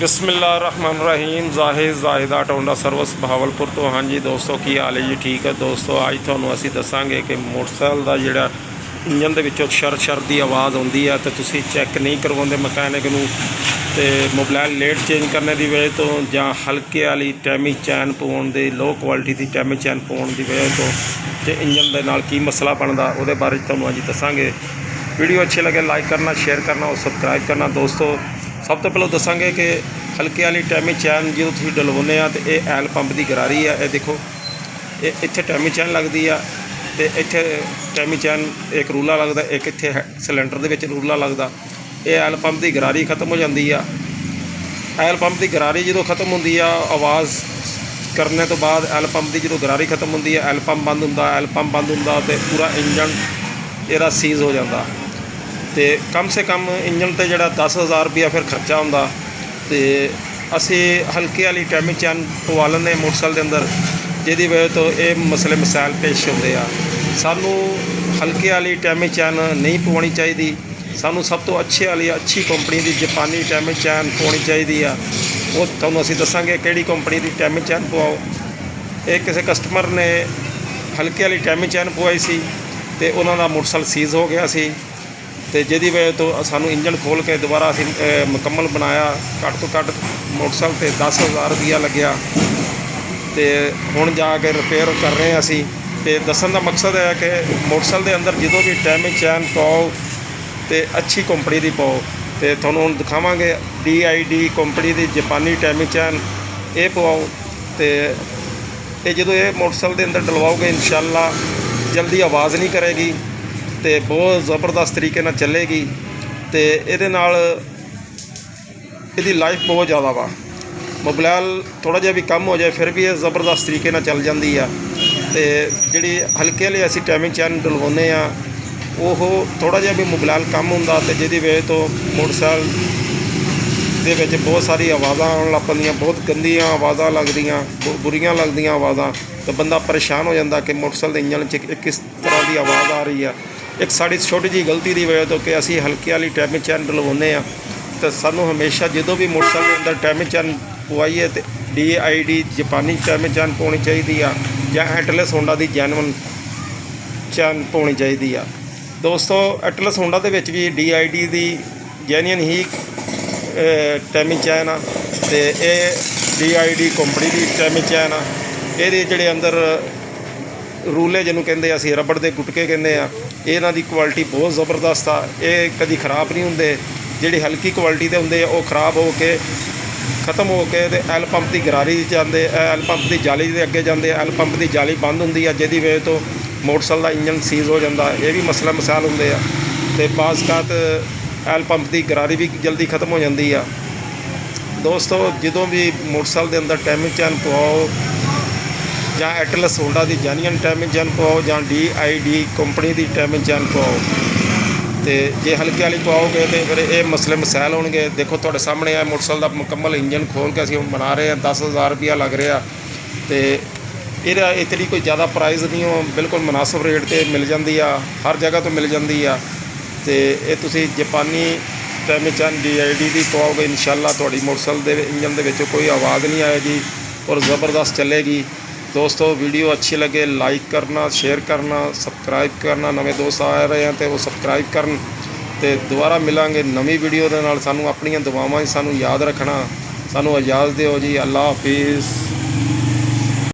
बिस्मिल्लाहिर्रहमानिर्रहीम जाहिदा टोंडा सर्विस बहावलपुर तो। हाँ जी दोस्तों, की हाल है जी? ठीक है दोस्तों, अज तुहानूं असीं दसांगे कि मोटरसाइकिल का जिहड़ा इंजन दे विचों शर की आवाज़ आउंदी है तो तुसीं चैक नहीं करवाउंदे मकैनिक नूं, ते मोबाइल लेट चेंज करने की वजह तो जां हल्के वाली टैमी चैन पवाउण दी, लो क्वालिटी की टैमी चैन पवाउण की वजह तो ते इंजन दे नाल की मसला बनदा, उहदे बारे तुहानूं अज दसांगे। वीडियो अच्छे लगे लाइक करना, शेयर करना और सबसक्राइब करना। दोस्तों सब तो पहले दसांगे कि हल्के वाली टैमी चैन जो तुसीं डलवाउने आ तो यह एल पंप की गरारी है। यह देखो, ये इत्थे टैमी चैन लगती है तो इत्थे टैमी चैन एक रूला लगता, एक इत्थे सिलेंडर दे विच रूला लगता। ये एल पंप की गरारी खत्म हो जाती है। एल पंप की गरारी जो खत्म होंदी है, आवाज़ करने तो बाद एल पंप की जो गरारी खत्म होंदी है, एल पंप बंद होंदा, एल पंप बंद होंदा तो पूरा इंजन इहदा सीज़ हो जाता। तो कम से कम इंजन ते जिहड़ा 10,000 रुपया फिर खर्चा होंदा। तो असी हल्के वाली टैमी चैन पवा लेंदे मोटरसाइकिल के अंदर, जिहदी वजह तो ये मसले मसाइल पेश होंदे आ। सानू हल्के वाली टैमी चैन नहीं पवानी चाहिए, सानू सब तो अच्छी कंपनी की जापानी टैमी चैन पवानी चाहिए आ। वो तुहानूं असीं दसांगे किहड़ी कंपनी की टैमी चैन पवाओ। एक किसी कस्टमर ने हल्के वाली टैमी चैन पवाई सी ते उन्हां दा मोटरसाइकिल सीज़ हो गया सी, तो जिहदी वजह तो सानू इंजन खोल के दोबारा असीं मुकम्मल बनाया। घट तो घट मोटरसाइकिल ते 10,000 रुपया लग्या, तो हुण जाके रिपेयर कर रहे हैं असीं। तो दसन का मकसद है कि मोटरसाइकिल के अंदर जो भी टैमी चैन पाओ तो अच्छी कंपनी की पाओ। तो तुहानूं हुण दिखावांगे DID कंपनी की जापानी टैमी चैन ये पवाओ। तो ये जो ये मोटरसाइकिल के अंदर डलवाओगे इंशाअल्लाह जल्दी आवाज़ नहीं करेगी, तो बहुत ज़बरदस्त तरीके नाल चलेगी। तो ये इसकी लाइफ बहुत ज़्यादा वा। मोबाइल थोड़ा जिहा भी कम हो जाए फिर भी ये ज़बरदस्त तरीके नाल चल जाती है। तो जिहड़ी हल्के वाली असीं टैमी चैन डलवाउने आ वो थोड़ा जिहा भी मोबाइल कम होंदा, तो जिहदी वजह तो मोटरसाइकिल दे विच बहुत सारी आवाज़ां आउण लग पैंदियां, बहुत गंदियां आवाज़ां लगदियां, बुरियां लगदियां आवाज़ां। तो बंदा परेशान हो जाता कि मोटरसाइकिल के इंजन च किस तरह की आवाज़ आ रही है। एक साड़ी छोटी जी गलती की वजह तो कि असी हल्के वाली टैमी चैन डलवाउने आ, तो सानू हमेशा जो भी मोटरसाइकिल के अंदर टैमी चैन पवाइए तो DID जापानी टैमी चैन पाउणी चाहिए आ, या एटलस होंडा की जैनवन चैन पाउणी चाहिए आ। दोस्तों एटलस होंडा दे विच भी DID की जैनवन ही टैमी चैन आ, तो ये DID कंपनी की टैमी चैन आ। ये जिहड़े अंदर रूले जिन्होंने कहते असीं रबड़ के गुटके कहते हैं, इन्हां दी क्वालिटी बहुत ज़बरदस्त आ। ये कभी खराब नहीं होंदे। जिहड़ी हल्की क्वालिटी के होंदे वो खराब हो के खत्म हो के ते एल पंप की गरारी जाते, एल पंप की जाली के अगे जाते, एल पंप की जाली बंद होंदी है, जिहदी वजह तो मोटरसाइकिल का इंजन सीज़ हो जाता। ये भी मसला मसाइल होंदे आ। ते बाज़ एल पंप की गरारी भी जल्दी खत्म हो जाती है। दोस्तों जो भी मोटरसाइकिल के अंदर टैमी चैन पवाओ, ਜਾਂ एटलस होंडा की जैनवन टैमी चैन पवाओ, ਜਾਂ DID कंपनी की टैमी चैन पवाओ। तो जे हल्के वाली पवाओगे तो फिर ये मसले मसाइल होंगे। देखो तुहाडे सामने है मोटरसाइकिल का मुकम्मल इंजन खोल के असीं बना रहे हैं, 10,000 रुपया लग रहा। तो ये इतनी कोई ज़्यादा प्राइस नहीं हो, बिल्कुल मुनासिब रेट पर मिल जाती है, हर जगह तो मिल जाती है। तो ये तुसीं जापानी टैमी चैन DID की पवाओगे इंशाअल्लाह तुहाडी मोटरसाइकिल के इंजन के विच कोई आवाज़ नहीं आएगी और ज़बरदस्त चलेगी। दोस्तों वीडियो अच्छी लगे लाइक करना, शेयर करना, सबसक्राइब करना। नवे दोस्त आ रहे हैं तो वो सबसक्राइब करन। तो दोबारा मिलांगे नवी वीडियो के नाल। सानू अपनियां दुआवां सानू याद रखना। सानू इजाज़त दिओ जी। अल्लाह हाफिज़।